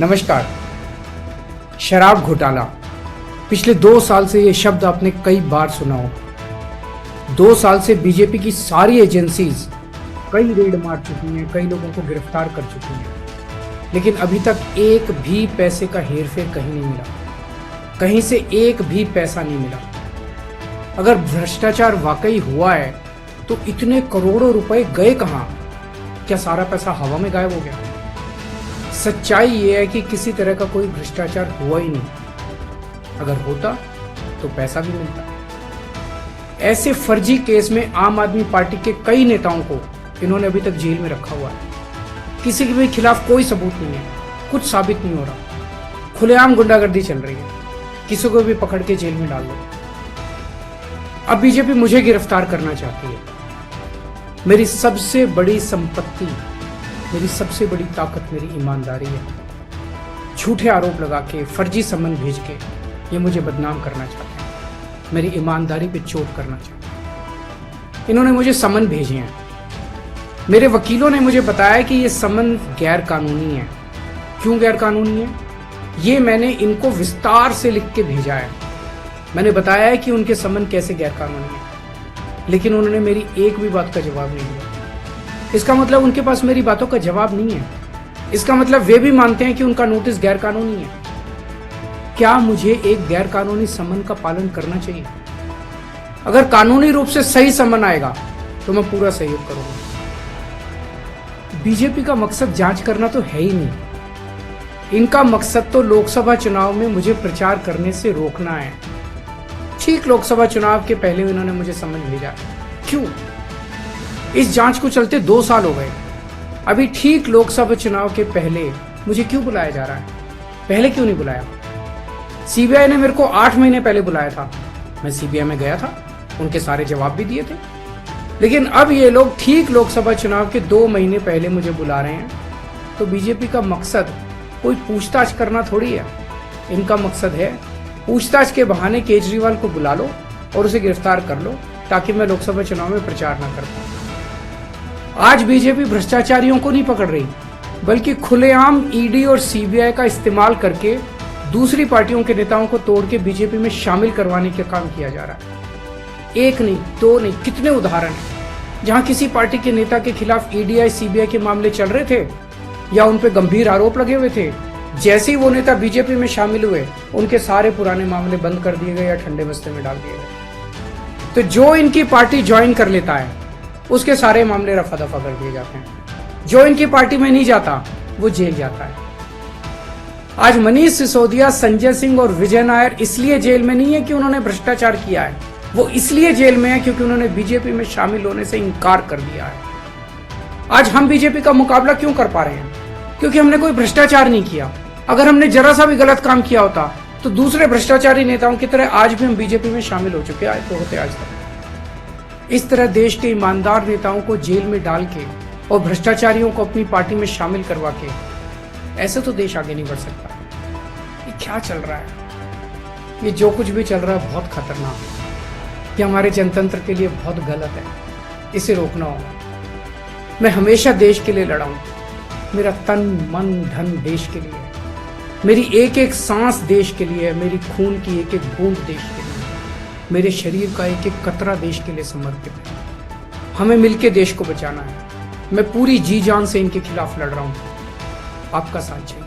नमस्कार। शराब घोटाला, पिछले 2 साल से ये शब्द आपने कई बार सुना हो। 2 साल से बीजेपी की सारी एजेंसीज कई रेड मार चुकी हैं, कई लोगों को गिरफ्तार कर चुकी हैं, लेकिन अभी तक एक भी पैसे का हेरफेर कहीं नहीं मिला, कहीं से एक भी पैसा नहीं मिला। अगर भ्रष्टाचार वाकई हुआ है तो इतने करोड़ों रुपए गए कहाँ? क्या सारा पैसा हवा में गायब हो गया? सच्चाई ये है कि किसी तरह का कोई भ्रष्टाचार हुआ ही नहीं। अगर होता तो पैसा भी मिलता। ऐसे फर्जी केस में आम आदमी पार्टी के कई नेताओं को इन्होंने अभी तक जेल में रखा हुआ है। किसी के भी खिलाफ कोई सबूत नहीं है, कुछ साबित नहीं हो रहा, खुलेआम गुंडागर्दी चल रही है, किसी को भी पकड़ के जेल में डाल दो। अब बीजेपी मुझे गिरफ्तार करना चाहती है। मेरी सबसे बड़ी संपत्ति, मेरी सबसे बड़ी ताकत मेरी ईमानदारी है। झूठे आरोप लगा के, फर्जी समन भेज के ये मुझे बदनाम करना चाहते हैं, मेरी ईमानदारी पे चोट करना चाहते हैं। इन्होंने मुझे समन भेजे हैं। मेरे वकीलों ने मुझे बताया कि ये समन गैर कानूनी है। क्यों गैर कानूनी है? ये मैंने इनको विस्तार से लिख के भेजा है। मैंने बताया है कि उनके समन कैसे गैर कानूनी है, लेकिन उन्होंने मेरी एक भी बात का जवाब नहीं दिया। इसका मतलब उनके पास मेरी बातों का जवाब नहीं है। इसका मतलब वे भी मानते हैं कि उनका नोटिस गैर कानूनी है। क्या मुझे एक गैर कानूनी समन का पालन करना चाहिए? अगर कानूनी रूप से सही समन आएगा तो मैं पूरा सहयोग करूंगा। बीजेपी का मकसद जांच करना तो है ही नहीं। इनका मकसद तो लोकसभा चुनाव में मुझे प्रचार करने से रोकना है। ठीक लोकसभा चुनाव के पहले इन्होंने मुझे समन भेजा। क्यों? इस जांच को चलते 2 साल हो गए। अभी ठीक लोकसभा चुनाव के पहले मुझे क्यों बुलाया जा रहा है? पहले क्यों नहीं बुलाया? सीबीआई ने मेरे को 8 महीने पहले बुलाया था। मैं सीबीआई में गया था, उनके सारे जवाब भी दिए थे। लेकिन अब ये लोग ठीक लोकसभा चुनाव के 2 महीने पहले मुझे बुला रहे हैं। तो बीजेपी का मकसद कोई पूछताछ करना थोड़ी है। इनका मकसद है पूछताछ के बहाने केजरीवाल को बुला लो और उसे गिरफ्तार कर लो, ताकि मैं लोकसभा चुनाव में प्रचार ना कर पाऊं। आज बीजेपी भ्रष्टाचारियों को नहीं पकड़ रही, बल्कि खुलेआम ईडी और सीबीआई का इस्तेमाल करके दूसरी पार्टियों के नेताओं को तोड़ के बीजेपी में शामिल करवाने का काम किया जा रहा है। एक नहीं, 2 नहीं, कितने उदाहरण हैं जहां किसी पार्टी के नेता के खिलाफ ईडी सीबीआई के मामले चल रहे थे या उन पे गंभीर आरोप लगे हुए थे। जैसे ही वो नेता बीजेपी में शामिल हुए, उनके सारे पुराने मामले बंद कर दिए गए या ठंडे बस्ते में डाल दिए गए। तो जो इनकी पार्टी ज्वाइन कर लेता है उसके सारे मामले रफा दफा कर दिए जाते हैं। जो इनकी पार्टी में नहीं जाता वो जेल जाता है। आज मनीष सिसोदिया, संजय सिंह और विजय नायर इसलिए जेल में नहीं है कि उन्होंने भ्रष्टाचार किया है, वो इसलिए जेल में है क्योंकि उन्होंने बीजेपी में शामिल होने से इनकार कर दिया है। आज हम बीजेपी का मुकाबला क्यों कर पा रहे हैं? क्योंकि हमने कोई भ्रष्टाचार नहीं किया। अगर हमने जरा सा भी गलत काम किया होता तो दूसरे भ्रष्टाचारी नेताओं की तरह आज भी हम बीजेपी में शामिल हो चुके होते आज तक। इस तरह देश के ईमानदार नेताओं को जेल में डाल के और भ्रष्टाचारियों को अपनी पार्टी में शामिल करवा के ऐसे तो देश आगे नहीं बढ़ सकता। ये क्या चल रहा है? ये जो कुछ भी चल रहा है बहुत खतरनाक है। ये हमारे जनतंत्र के लिए बहुत गलत है। इसे रोकना होगा। मैं हमेशा देश के लिए लड़ा हूं। मेरा तन मन धन देश के लिए है। मेरी एक एक सांस देश के लिए है। मेरी खून की एक एक बूंद देश के लिए, मेरे शरीर का एक एक कतरा देश के लिए समर्पित है। हमें मिलकर देश को बचाना है। मैं पूरी जी जान से इनके खिलाफ लड़ रहा हूं। आपका साथ चाहिए।